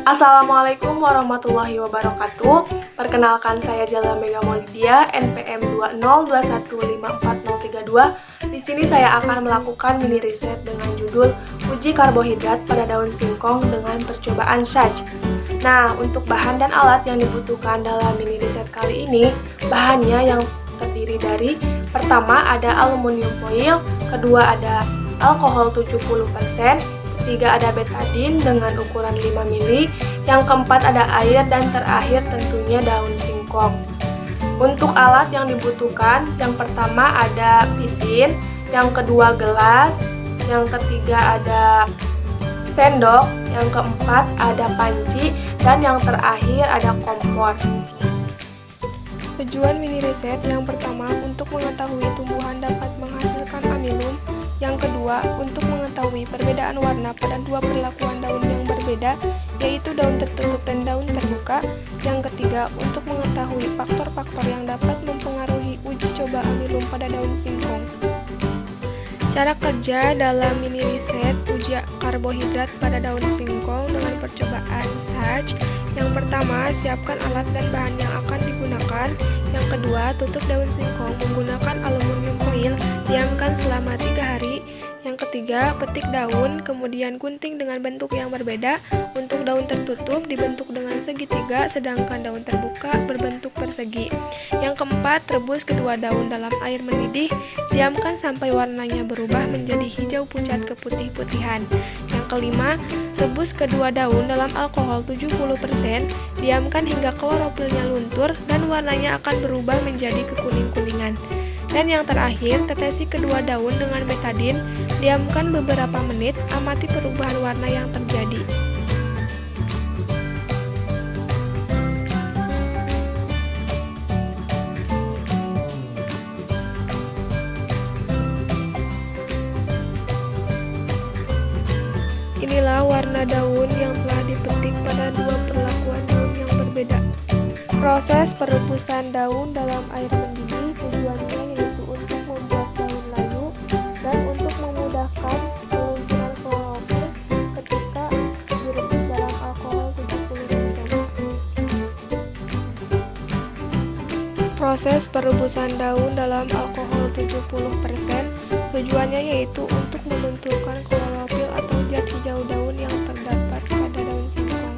Assalamualaikum warahmatullahi wabarakatuh. Perkenalkan, saya Jala Mega Maulidia, NPM 202154032. Di sini saya akan melakukan mini riset dengan judul Uji Karbohidrat pada daun singkong dengan percobaan SAJ. Nah, untuk bahan dan alat yang dibutuhkan dalam mini riset kali ini, bahannya yang terdiri dari pertama ada aluminium foil, kedua ada alkohol 70%, ketiga ada betadin dengan ukuran 5 ml, yang keempat ada air, dan terakhir tentunya daun singkong. Untuk alat yang dibutuhkan, yang pertama ada pisin, yang kedua gelas, yang ketiga ada sendok, yang keempat ada panci, dan yang terakhir ada kompor. Tujuan mini riset yang pertama untuk mengetahui tumbuhan dapat menghasilkan amilum, yang kedua untuk mengetahui perbedaan warna pada dua perlakuan daun yang berbeda, yaitu daun tertutup dan daun terbuka, yang ketiga untuk mengetahui faktor-faktor yang dapat mempengaruhi uji coba amilum pada daun singkong. Cara kerja dalam mini riset uji karbohidrat pada daun singkong dengan percobaan SAJ. Yang pertama, siapkan alat dan bahan yang akan digunakan. Yang kedua, tutup daun singkong menggunakan aluminium foil, diamkan selama 3 hari. Yang ketiga, petik daun, kemudian gunting dengan bentuk yang berbeda. Untuk daun tertutup dibentuk dengan segitiga, sedangkan daun terbuka berbentuk persegi. Yang keempat, rebus kedua daun dalam air mendidih, diamkan sampai warnanya berubah menjadi hijau pucat keputih-putihan. Yang kelima, rebus kedua daun dalam alkohol 70%, diamkan hingga klorofilnya luntur dan warnanya akan berubah menjadi kekuning-kuningan. Dan yang terakhir, tetesi kedua daun dengan betadin, diamkan beberapa menit, amati perubahan warna yang terjadi. Inilah warna daun yang telah dipetik pada dua perlakuan daun yang berbeda. Proses perebusan daun dalam air mendidih tujuannya yaitu untuk membuat daun layu dan untuk memudahkan peluncuran klorofil ketika direbus dalam alkohol 70%. Proses perebusan daun dalam alkohol 70% tujuannya yaitu untuk melunturkan klorofil atau zat hijau daun yang terdapat pada daun singkong.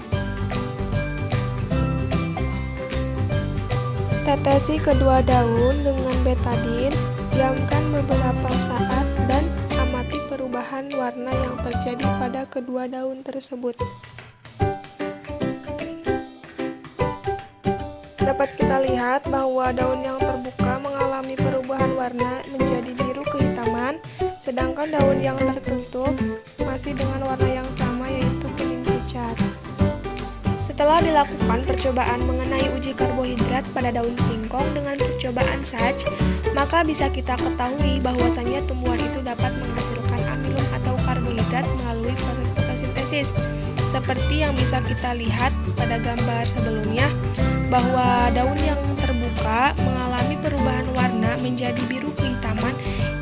Tetesi kedua daun dengan betadin, diamkan beberapa saat dan amati perubahan warna yang terjadi pada kedua daun tersebut. Dapat kita lihat bahwa daun yang terbuka mengalami perubahan warna menjadi biru kehitaman, sedangkan daun yang tertutup masih dengan warna yang sama yaitu kuning pucat. Setelah dilakukan percobaan mengenai uji karbohidrat pada daun singkong dengan percobaan SAJ, maka bisa kita ketahui bahwasannya tumbuhan itu dapat menghasilkan amilum atau karbohidrat melalui proses fotosintesis. Seperti yang bisa kita lihat pada gambar sebelumnya, bahwa daun yang terbuka mengalami perubahan warna menjadi biru kehitaman,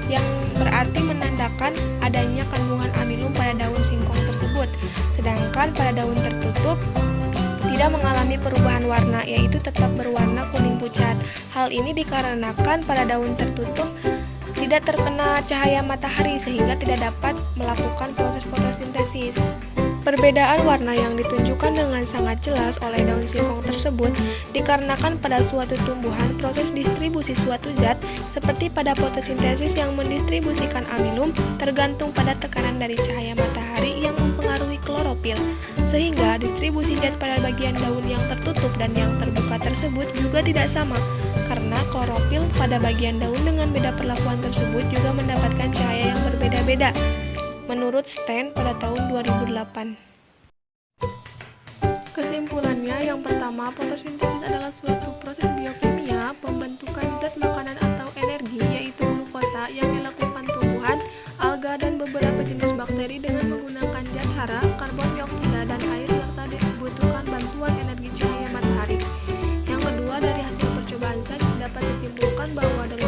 yang berarti menandakan adanya kandungan amilum pada daun singkong tersebut. Sedangkan pada daun tertutup tidak mengalami perubahan warna, yaitu tetap berwarna kuning pucat. Hal ini dikarenakan pada daun tertutup tidak terkena cahaya matahari sehingga tidak dapat melakukan proses fotosintesis. Perbedaan warna yang ditunjukkan dengan sangat jelas oleh daun singkong tersebut dikarenakan pada suatu tumbuhan proses distribusi suatu zat seperti pada fotosintesis yang mendistribusikan amilum tergantung pada tekanan dari cahaya matahari yang mempengaruhi klorofil, sehingga distribusi zat pada bagian daun yang tertutup dan yang terbuka tersebut juga tidak sama, karena klorofil pada bagian daun dengan beda perlakuan tersebut juga mendapatkan cahaya yang berbeda-beda. Menurut Stan pada tahun 2008. Kesimpulannya, yang pertama, fotosintesis adalah suatu proses biokimia pembentukan zat makanan atau energi, yaitu glukosa, yang dilakukan tumbuhan, alga, dan beberapa jenis bakteri dengan menggunakan zat hara, karbon dioksida, dan air serta dibutuhkan bantuan energi cahaya matahari. Yang kedua, dari hasil percobaan SAJ dapat disimpulkan bahwa dalam